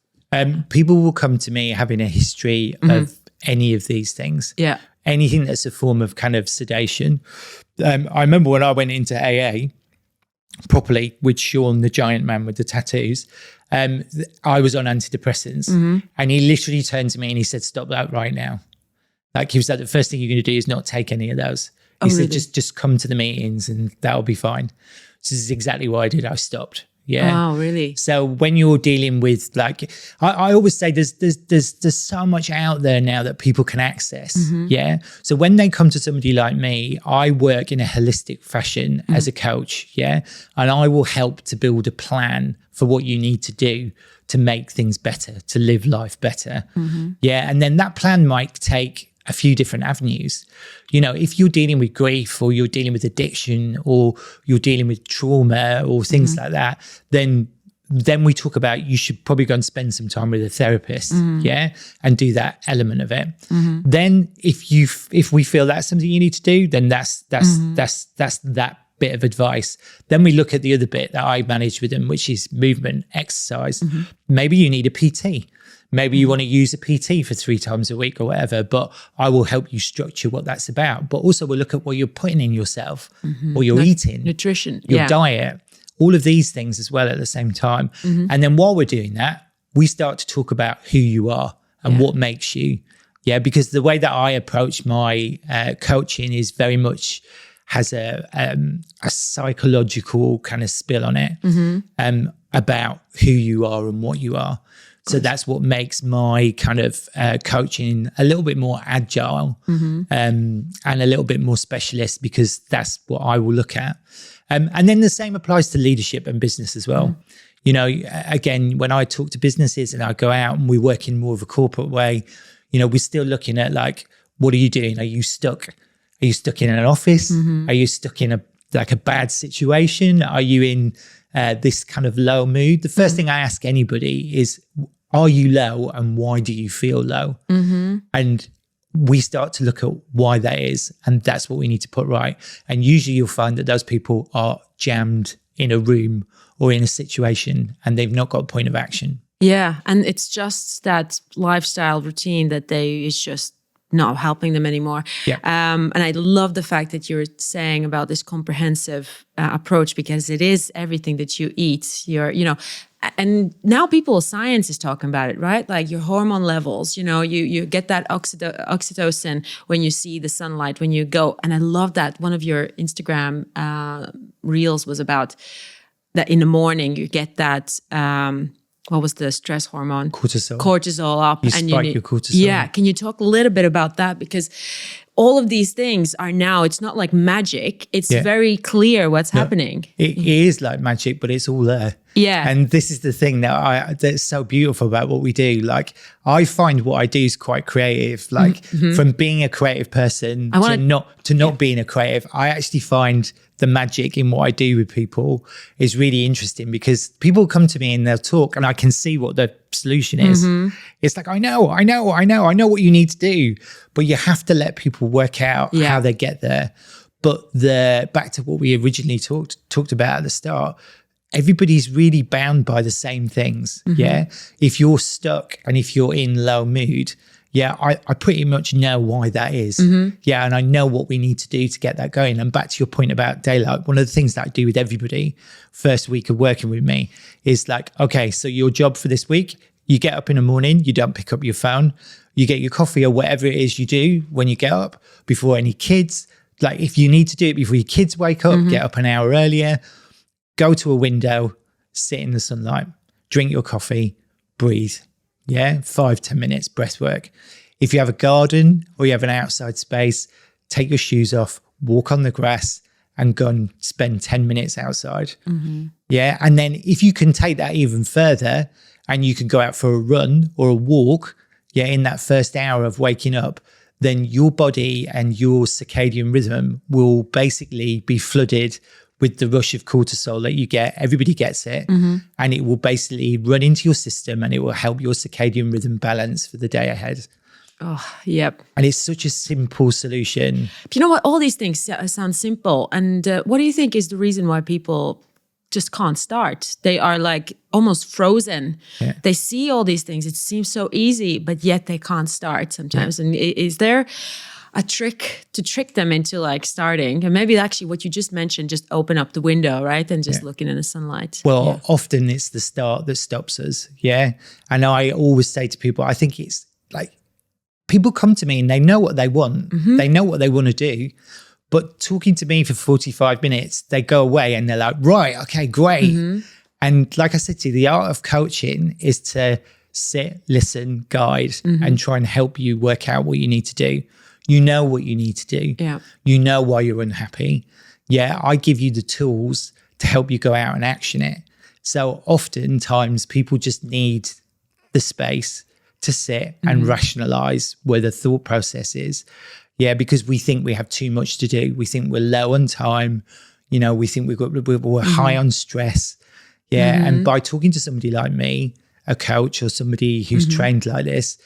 People will come to me having a history of any of these things. Yeah. Anything that's a form of kind of sedation. I remember when I went into AA properly with Sean, the giant man with the tattoos, I was on antidepressants and he literally turned to me and he said, stop that right now. Like he was like, the first thing you're going to do is not take any of those. He said, just come to the meetings and that'll be fine. This is exactly what I did. I stopped. Yeah. Oh, really? So when you're dealing with like, I always say there's so much out there now that people can access. Yeah. So when they come to somebody like me, I work in a holistic fashion as a coach. Yeah. And I will help to build a plan for what you need to do to make things better, to live life better. Yeah. And then that plan might take a few different avenues. You know, if you're dealing with grief or you're dealing with addiction or you're dealing with trauma or things like that, then we talk about you should probably go and spend some time with a therapist, and do that element of it. Then if we feel that's something you need to do, then that's that bit of advice. Then we look at the other bit that I manage with them, which is movement, exercise. Maybe you need a PT. Maybe you want to use a PT for 3 times a week or whatever, but I will help you structure what that's about. But also we'll look at what you're putting in yourself, what you're eating, nutrition, your diet, all of these things as well at the same time. And then while we're doing that, we start to talk about who you are and what makes you. Yeah, because the way that I approach my coaching is very much has a psychological kind of spill on it about who you are and what you are. So that's what makes my kind of coaching a little bit more agile and a little bit more specialist, because that's what I will look at. And then the same applies to leadership and business as well. You know, again, when I talk to businesses and I go out and we work in more of a corporate way, you know, we're still looking at like, what are you doing? Are you stuck? Are you stuck in an office? Are you stuck in a bad situation? Are you in this kind of low mood? The first thing I ask anybody is, are you low and why do you feel low? And we start to look at why that is, and that's what we need to put right. And usually you'll find that those people are jammed in a room or in a situation and they've not got a point of action. Yeah, and it's just that lifestyle routine that is just not helping them anymore. Yeah. And I love the fact that you're saying about this comprehensive approach, because it is everything that you eat. And now science is talking about it, right? Like your hormone levels, you get that oxytocin when you see the sunlight, when you go. And I love that one of your Instagram reels was about that in the morning you get that, what was the stress hormone? Cortisol up. You spike your cortisol. Yeah. Can you talk a little bit about that? Because all of these things are now, it's not like magic. It's very clear what's happening. It is like magic, but it's all there. Yeah. And this is the thing that's so beautiful about what we do. Like, I find what I do is quite creative. Like from being a creative person to not being a creative, I actually find the magic in what I do with people is really interesting, because people come to me and they'll talk and I can see what the solution is. It's like, I know what you need to do, but you have to let people work out how they get there. But back to what we originally talked about at the start, everybody's really bound by the same things. Yeah. If you're stuck and if you're in low mood, I pretty much know why that is. Yeah. And I know what we need to do to get that going. And back to your point about daylight, one of the things that I do with everybody first week of working with me is like, okay, so your job for this week, you get up in the morning, you don't pick up your phone, you get your coffee or whatever it is you do when you get up before any kids. Like if you need to do it before your kids wake up, get up an hour earlier, go to a window, sit in the sunlight, drink your coffee, breathe. Yeah, 5-10 minutes breath work. If you have a garden or you have an outside space, take your shoes off, walk on the grass and go and spend 10 minutes outside. Yeah. And then if you can take that even further and you can go out for a run or a walk, in that first hour of waking up, then your body and your circadian rhythm will basically be flooded with the rush of cortisol that you get. Everybody gets it. And it will basically run into your system and it will help your circadian rhythm balance for the day ahead. Oh, yep. And it's such a simple solution. You know what? All these things sound simple. And what do you think is the reason why people just can't start? They are like almost frozen. Yeah. They see all these things. It seems so easy, but yet they can't start sometimes. And is there a trick to trick them into like starting? And maybe actually what you just mentioned, just open up the window, right? And just looking in the sunlight. Well, often it's the start that stops us. Yeah. And I always say to people, I think it's like, people come to me and they know what they want. They know what they want to do. But talking to me for 45 minutes, they go away and they're like, right, okay, great. And like I said to you, the art of coaching is to sit, listen, guide, and try and help you work out what you need to do. You know what you need to do. Yeah. You know why you're unhappy. Yeah, I give you the tools to help you go out and action it. So oftentimes people just need the space to sit and rationalize where the thought process is. Yeah, because we think we have too much to do. We think we're low on time. You know, we think we're high on stress. Yeah, and by talking to somebody like me, a coach or somebody who's trained like this,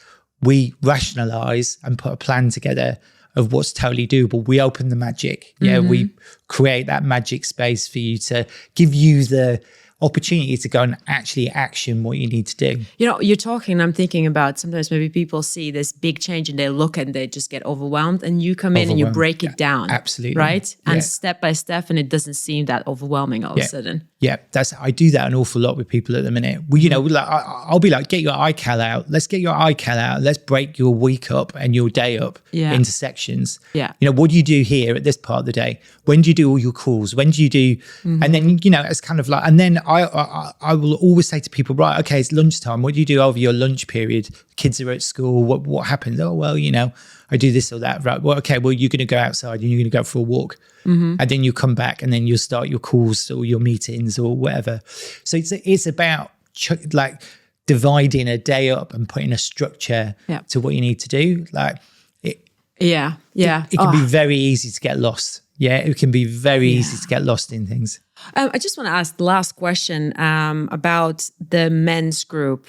we rationalize and put a plan together of what's totally doable. We open the magic. Yeah, we create that magic space for you to give you the opportunity to go and actually action what you need to do. You know, you're talking and I'm thinking about sometimes maybe people see this big change and they look and they just get overwhelmed, and you come in and you break it down. Absolutely. Right? And step by step, and it doesn't seem that overwhelming all of a sudden. Yeah, I do that an awful lot with people at the minute. Well, you know, like I'll be like, get your iCal out. Let's get your iCal out. Let's break your week up and your day up into sections. Yeah. You know, what do you do here at this part of the day? When do you do all your calls? When do you do? And then, you know, it's kind of like, and then I will always say to people, right, okay, it's lunchtime. What do you do over your lunch period? Kids are at school. What happens? Oh, well, you know, I do this or that. Right. Well, okay, well, you're going to go outside and you're going to go for a walk. And then you come back and then you'll start your calls or your meetings or whatever. So it's about like dividing a day up and putting a structure to what you need to do. Like it can be very easy to get lost. Yeah, it can be very easy to get lost in things. I just want to ask the last question about the men's group,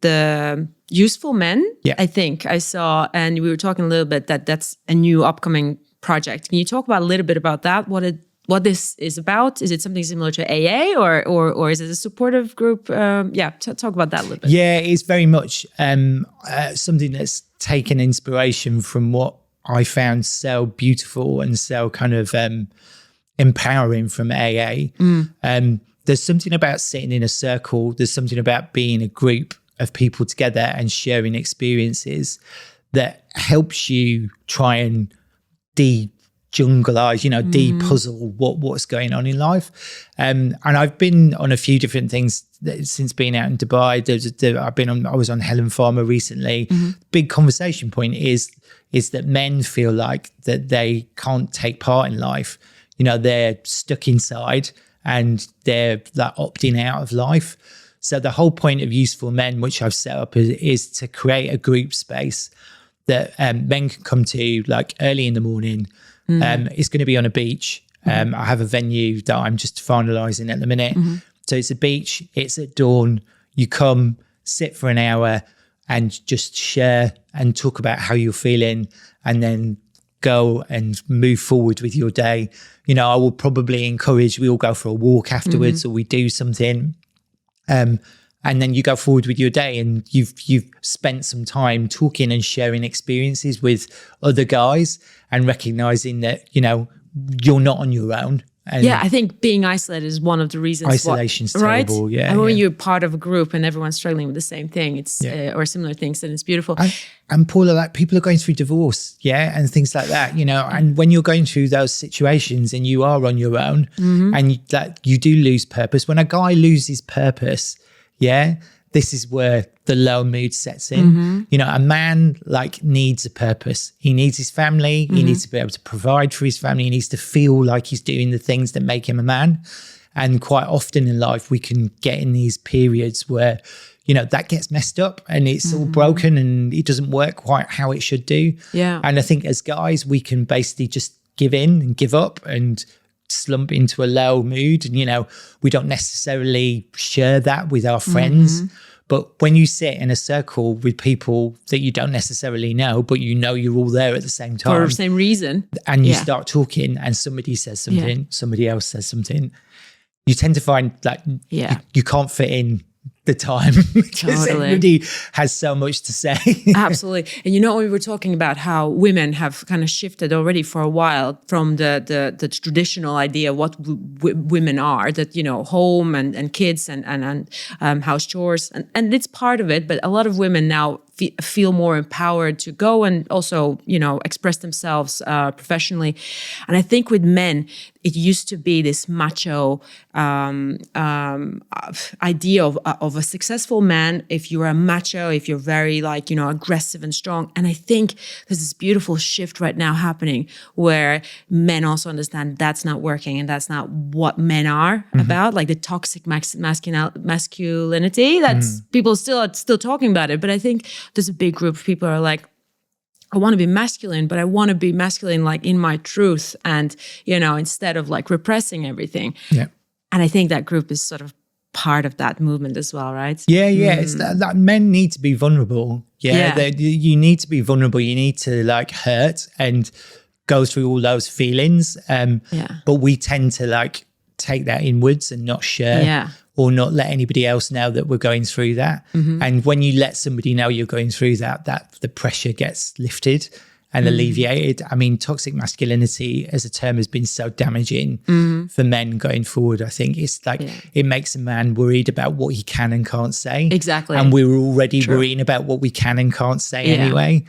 the Useful Men. Yeah. I think I saw, and we were talking a little bit that's a new upcoming project. Can you talk about a little bit about that? What this is about? Is it something similar to AA or is it a supportive group? Talk about that a little bit. Yeah, it's very much something that's taken inspiration from what I found so beautiful and so kind of empowering from AA. There's something about sitting in a circle. There's something about being a group of people together and sharing experiences that helps you try and de-jungleize, de-puzzle what's going on in life. And I've been on a few different things since being out in Dubai. I was on Helen Farmer recently. Big conversation point is that men feel like that they can't take part in life. You know, they're stuck inside and they're like opting out of life. So the whole point of Useful Men, which I've set up, is to create a group space that men can come to like early in the morning. It's going to be on a beach. I have a venue that I'm just finalising at the minute. So it's a beach. It's at dawn. You come, sit for an hour and just share and talk about how you're feeling, and then go and move forward with your day. You know, I will probably encourage we all go for a walk afterwards or we do something. And then you go forward with your day and you've spent some time talking and sharing experiences with other guys and recognizing that, you know, you're not on your own. And I think being isolated is one of the reasons. Isolation's terrible, right? yeah. And when you're part of a group and everyone's struggling with the same thing, it's or similar things, then it's beautiful. And Paula, like people are going through divorce, and things like that, and when you're going through those situations and you are on your own, and you do lose purpose. When a guy loses purpose, this is where the low mood sets in. A man needs a purpose. He needs his family. He needs to be able to provide for his family. He needs to feel like he's doing the things that make him a man. And quite often in life, we can get in these periods where, that gets messed up and it's all broken and it doesn't work quite how it should do. Yeah. And I think as guys, we can basically just give in and give up and slump into a low mood. And, we don't necessarily share that with our friends. But when you sit in a circle with people that you don't necessarily know, but you're all there at the same time. For the same reason. And you start talking and somebody says something, somebody else says something. You tend to find you can't fit in the time because everybody has so much to say. Absolutely. And we were talking about how women have kind of shifted already for a while from the traditional idea of what women are, that, home and kids and house chores. And it's part of it, but a lot of women now feel more empowered to go and also, express themselves professionally. And I think with men, it used to be this macho idea of a successful man. If you're a macho, if you're very aggressive and strong. And I think there's this beautiful shift right now happening where men also understand that's not working and that's not what men are about, like the toxic masculinity. That's people are still talking about it. But I think there's a big group of people who are like, I want to be masculine, but I want to be masculine in my truth and, instead of repressing everything. Yeah. And I think that group is sort of part of that movement as well, right? Yeah. It's that men need to be vulnerable. You need to be vulnerable. You need to hurt and go through all those feelings. But we tend to take that inwards and not share or not let anybody else know that we're going through that. And when you let somebody know you're going through that the pressure gets lifted and alleviated. I mean, toxic masculinity as a term has been so damaging for men going forward. I think it's it makes a man worried about what he can and can't say. Exactly. And we're already worrying about what we can and can't say anyway.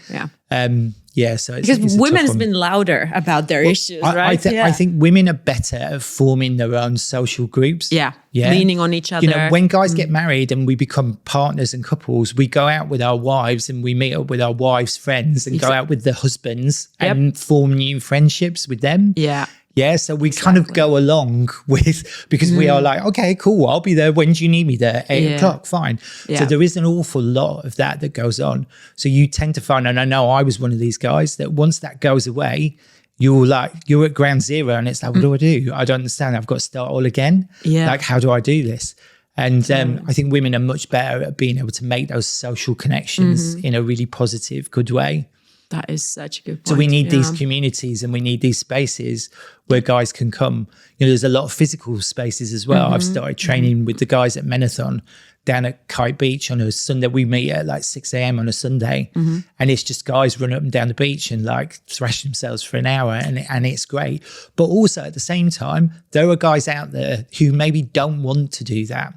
So it's because women has been louder about their issues, right? I think women are better at forming their own social groups. Leaning on each other. When guys get married and we become partners and couples, we go out with our wives and we meet up with our wives' friends and go out with the husbands and form new friendships with them. So we kind of go along with, because we are like, okay, cool, I'll be there. When do you need me there? 8 o'clock, fine. So there is an awful lot of that goes on. So you tend to find, and I know I was one of these guys, that once that goes away, you're at ground zero and it's like, what do I do? I don't understand. I've got to start all again. How do I do this? And I think women are much better at being able to make those social connections in a really positive, good way. That is such a good point. So we need these communities and we need these spaces where guys can come. There's a lot of physical spaces as well. I've started training with the guys at Menathon down at Kite Beach on a Sunday. We meet at 6 a.m. on a Sunday and it's just guys run up and down the beach and thrash themselves for an hour and it's great. But also at the same time, there are guys out there who maybe don't want to do that.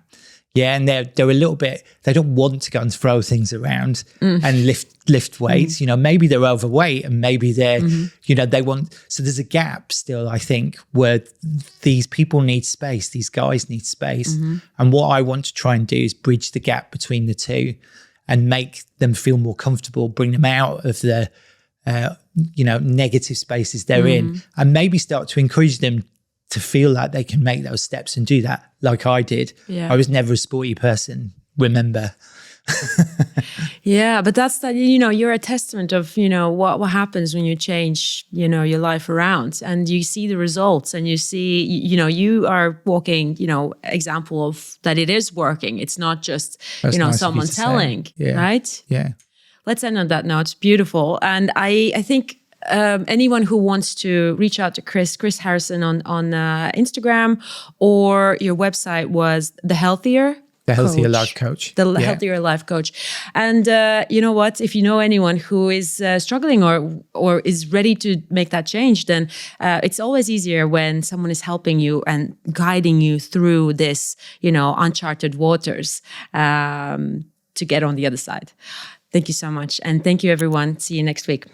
And they're a little bit, they don't want to go and throw things around and lift weights. Maybe they're overweight and maybe they're, they want, so there's a gap still, I think, where these people need space, these guys need space. And what I want to try and do is bridge the gap between the two and make them feel more comfortable, bring them out of the, negative spaces they're in and maybe start to encourage them to feel like they can make those steps and do that like I did. I was never a sporty person, remember. But that's that, you're a testament of, what happens when you change, your life around and you see the results and you see, you are walking, example of that it is working. It's not just, nice someone telling, right? Let's end on that note. It's beautiful. And I think, anyone who wants to reach out to Chris Harrison on Instagram, or your website was The Healthier The Healthier Life Coach. The Healthier Life Coach. And you know what? If you know anyone who is struggling or is ready to make that change, then it's always easier when someone is helping you and guiding you through this, uncharted waters to get on the other side. Thank you so much. And thank you, everyone. See you next week.